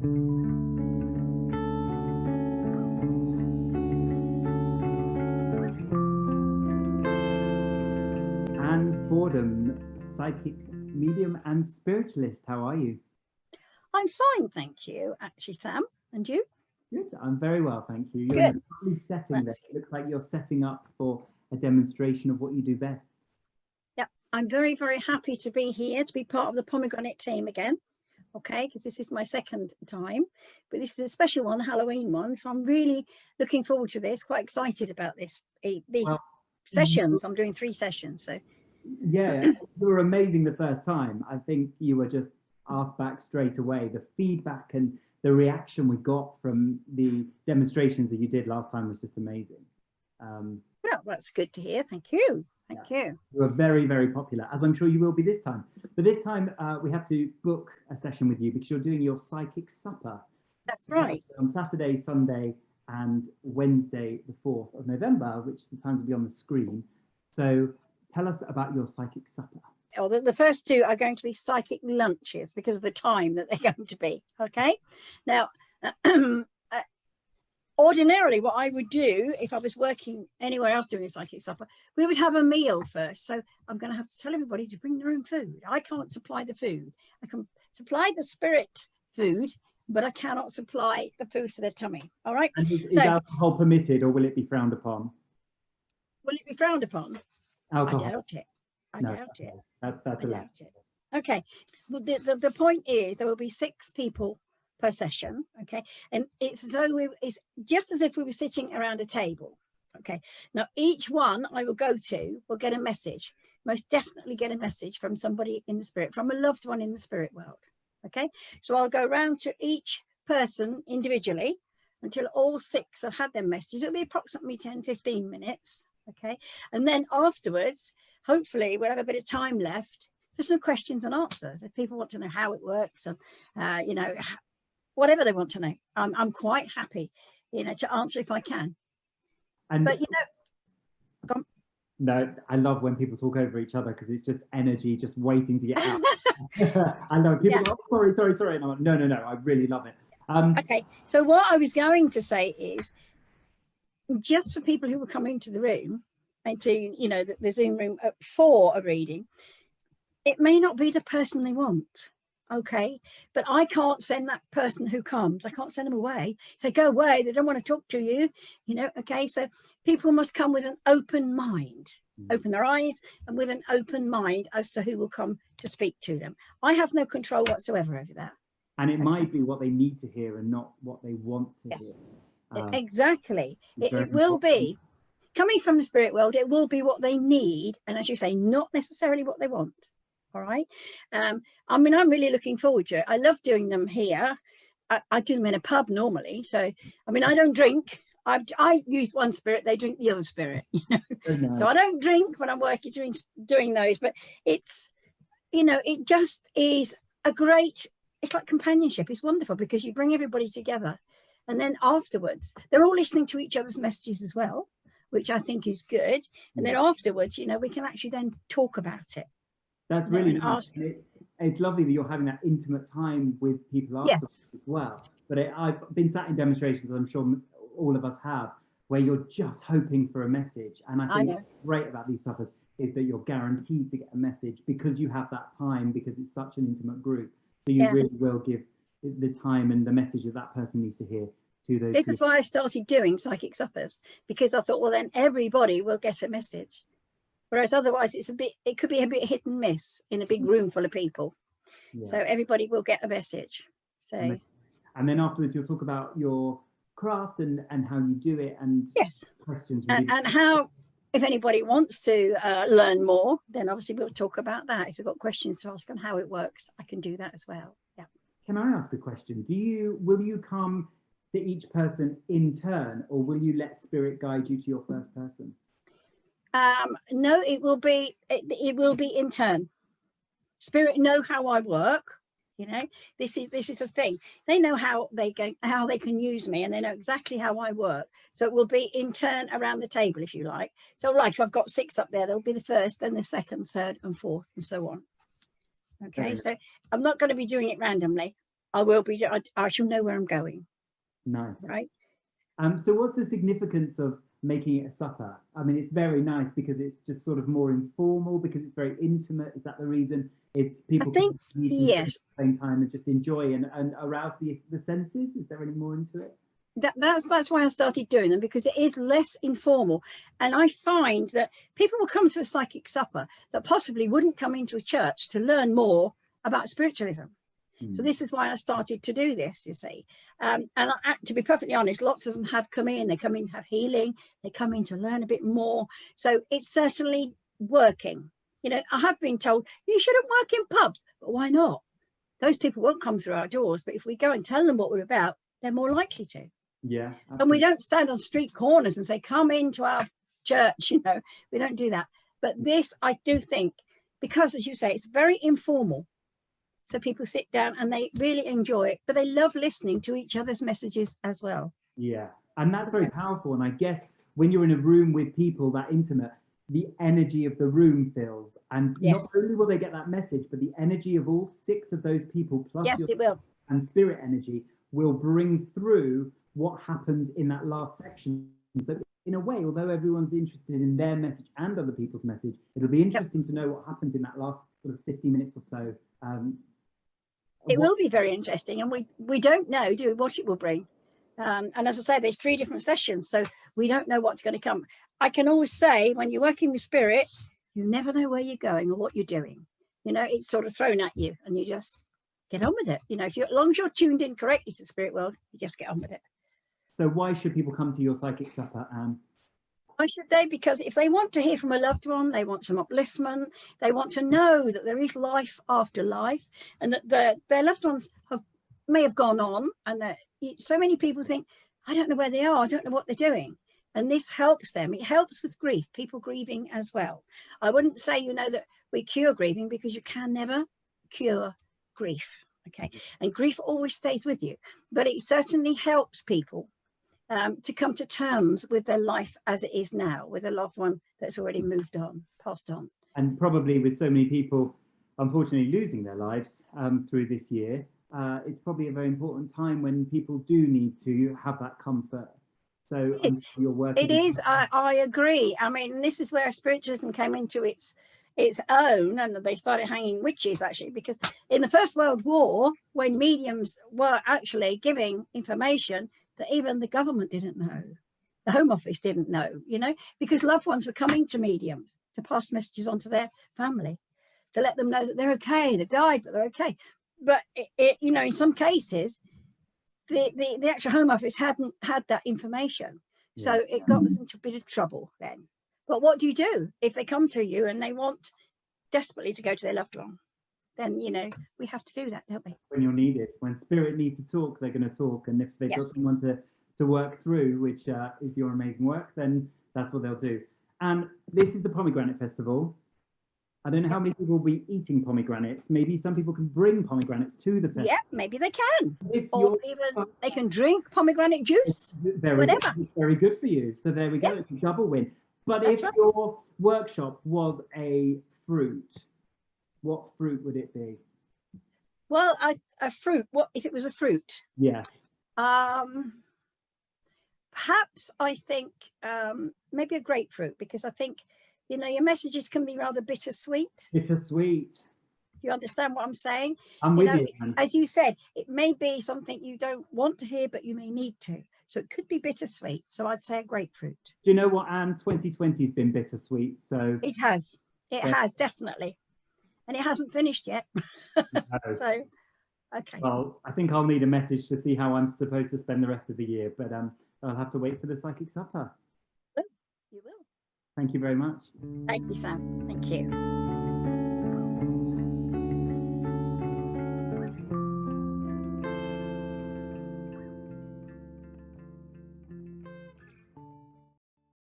And Fordham, psychic medium and spiritualist. How are you? I'm fine, thank you, actually, Sam. And you? Good. I'm very well, thank you. You're Good. in a lovely setting there. It looks like you're setting up for a demonstration of what you do best. Yeah, I'm very, very happy to be here, to be part of the pomegranate team again. Okay, because this is my second time, but this is a special one, a Halloween one. So I'm really looking forward to this, quite excited about these Well, sessions. I'm doing 3 sessions. So yeah, you were amazing the first time. I think you were just asked back straight away. The feedback and the reaction we got from the demonstrations that you did last time was just amazing. well, that's good to hear. Thank you. Thank you. You were very, very popular, as I'm sure you will be this time. But this time we have to book a session with you because you're doing your psychic supper. That's right. On Saturday, Sunday, and Wednesday, the 4th of November, which the times will be on the screen. So tell us about your psychic supper. Oh, the first 2 are going to be psychic lunches because of the time that they're going to be. Okay. Now, ordinarily, what I would do if I was working anywhere else doing a psychic supper, we would have a meal first. So I'm going to have to tell everybody to bring their own food. I can't supply the food. I can supply the spirit food, but I cannot supply the food for their tummy. All right. And is alcohol permitted, or will it be frowned upon? Will it be frowned upon? Alcohol. I doubt it. I doubt it. That's I doubt it. Okay. Well, the point is there will be 6 people per session. Okay. And it's it's just as if we were sitting around a table. Okay. Now, each one I will go to will get a message, most definitely get a message from somebody in the spirit, from a loved one in the spirit world. Okay. So I'll go around to each person individually until all 6 have had their message. It'll be approximately 10-15 minutes. Okay. And then afterwards, hopefully we'll have a bit of time left for some questions and answers. If people want to know how it works and, you know, whatever they want to know, I'm quite happy, you know, to answer if I can. And but, you know, no, I love when people talk over each other because it's just energy just waiting to get out. I love people. Yeah. Oh, sorry. No, I really love it. Okay, so what I was going to say is, just for people who will come into the room and to, you know, the Zoom room for a reading, it may not be the person they want. Okay, but I can't send that person who comes, I can't send them away. Say, go away, they don't want to talk to you, you know. Okay, so people must come with an open mind, open their eyes, and with an open mind as to who will come to speak to them. I have no control whatsoever over that. And it might be what they need to hear and not what they want to hear. Exactly. It will be, coming from the spirit world, it will be what they need, and as you say, not necessarily what they want. All right. I mean, I'm really looking forward to it. I love doing them here. I do them in a pub normally. So, I mean, I don't drink. I use one spirit, they drink the other spirit, you know. Nice. So I don't drink when I'm working doing those, but it's, you know, it just is a great, it's like companionship. It's wonderful because you bring everybody together. And then afterwards, they're all listening to each other's messages as well, which I think is good. And then afterwards, you know, we can actually then talk about it. That's really nice. It's lovely that you're having that intimate time with people afterwards as well. But I've been sat in demonstrations, I'm sure all of us have, where you're just hoping for a message. And I think what's great about these suppers is that you're guaranteed to get a message because you have that time, because it's such an intimate group. So you really will give the time and the message that person needs to hear to those. This is why I started doing psychic suppers, because I thought, well, then everybody will get a message. Whereas otherwise it could be a bit hit and miss in a big room full of people. Yeah. So everybody will get a message. So and then afterwards you'll talk about your craft and how you do it and questions. And how, if anybody wants to learn more, then obviously we'll talk about that. If they've got questions to ask on how it works, I can do that as well. Yeah. Can I ask a question? Will you come to each person in turn, or will you let spirit guide you to your first person? No, it will be in turn. Spirit know how I work, you know. This is the thing. They know how they can use me, and they know exactly how I work. So it will be in turn around the table, if you like. So like I've got 6 up there, there'll be the first, then the second, third, and fourth, and so on. Okay, so I'm not going to be doing it randomly. I will be. I shall know where I'm going. Nice. Right. So what's the significance of making it a supper? I mean, it's very nice because it's just sort of more informal, because it's very intimate. Is that the reason? It's people I think, yes, at the same time and just enjoy and arouse the senses. Is there any more into it? that's why I started doing them, because it is less informal. And I find that people will come to a psychic supper that possibly wouldn't come into a church to learn more about spiritualism. So this is why I started to do this, you see. And to be perfectly honest, lots of them have come in. They come in to have healing. They come in to learn a bit more. So it's certainly working. You know, I have been told you shouldn't work in pubs, but why not? Those people won't come through our doors. But if we go and tell them what we're about, they're more likely to. Yeah. Absolutely. And we don't stand on street corners and say, come into our church. You know, we don't do that. But this, I do think, because, as you say, it's very informal. So people sit down and they really enjoy it, but they love listening to each other's messages as well. Yeah, and that's very powerful. And I guess when you're in a room with people that intimate, the energy of the room fills. And not only will they get that message, but the energy of all 6 of those people plus it will. And spirit energy will bring through what happens in that last section. So in a way, although everyone's interested in their message and other people's message, it'll be interesting to know what happens in that last sort of 50 minutes or so. It will be very interesting, and we don't know, do we, what it will bring. And as I say, there's 3 different sessions, so we don't know what's going to come. I can always say, when you're working with spirit, you never know where you're going or what you're doing. You know, it's sort of thrown at you, and you just get on with it. You know, as long as you're tuned in correctly to the spirit world, you just get on with it. So why should people come to your psychic supper, Anne? Why should they? Because if they want to hear from a loved one, they want some upliftment, they want to know that there is life after life, and that their loved ones may have gone on, and that so many people think, I don't know where they are, I don't know what they're doing. And this helps them. It helps with grief, people grieving as well. I wouldn't say, you know, that we cure grieving, because you can never cure grief. Okay. And grief always stays with you, but it certainly helps people to come to terms with their life as it is now, with a loved one that's already moved on, passed on. And probably with so many people, unfortunately, losing their lives through this year, it's probably a very important time when people do need to have that comfort. So you're working. It is. I agree. I mean, this is where spiritualism came into its own, and they started hanging witches, actually, because in the First World War, when mediums were actually giving information that even the government didn't know, the Home Office didn't know, you know, because loved ones were coming to mediums to pass messages on to their family, to let them know that they're okay, they've died, but they're okay. But you know, in some cases, the actual Home Office hadn't had that information, so it got us into a bit of trouble then. But what do you do if they come to you and they want desperately to go to their loved one? Then, you know, we have to do that, don't we? When you're needed, when spirit needs to talk, they're going to talk. And if they've got someone to work through, which is your amazing work, then that's what they'll do. And this is the Pomegranate Festival. I don't know how many people will be eating pomegranates. Maybe some people can bring pomegranates to the festival. Yeah, maybe they can. Or even they can drink pomegranate juice. Whatever. Very good for you. So there we go. It's a double win. But if your workshop was a fruit, what fruit would it be? Well, a fruit. What if it was a fruit? Yes. Perhaps I think maybe a grapefruit, because I think, you know, your messages can be rather bittersweet. Bittersweet. You understand what I'm saying? I'm with you. As you said, it may be something you don't want to hear, but you may need to. So it could be bittersweet. So I'd say a grapefruit. Do you know what, Anne? 2020 has been bittersweet. So it has. It has, definitely. And it hasn't finished yet. No. So, okay. Well, I think I'll need a message to see how I'm supposed to spend the rest of the year. But I'll have to wait for the psychic supper. You will. Thank you very much. Thank you, Sam. Thank you.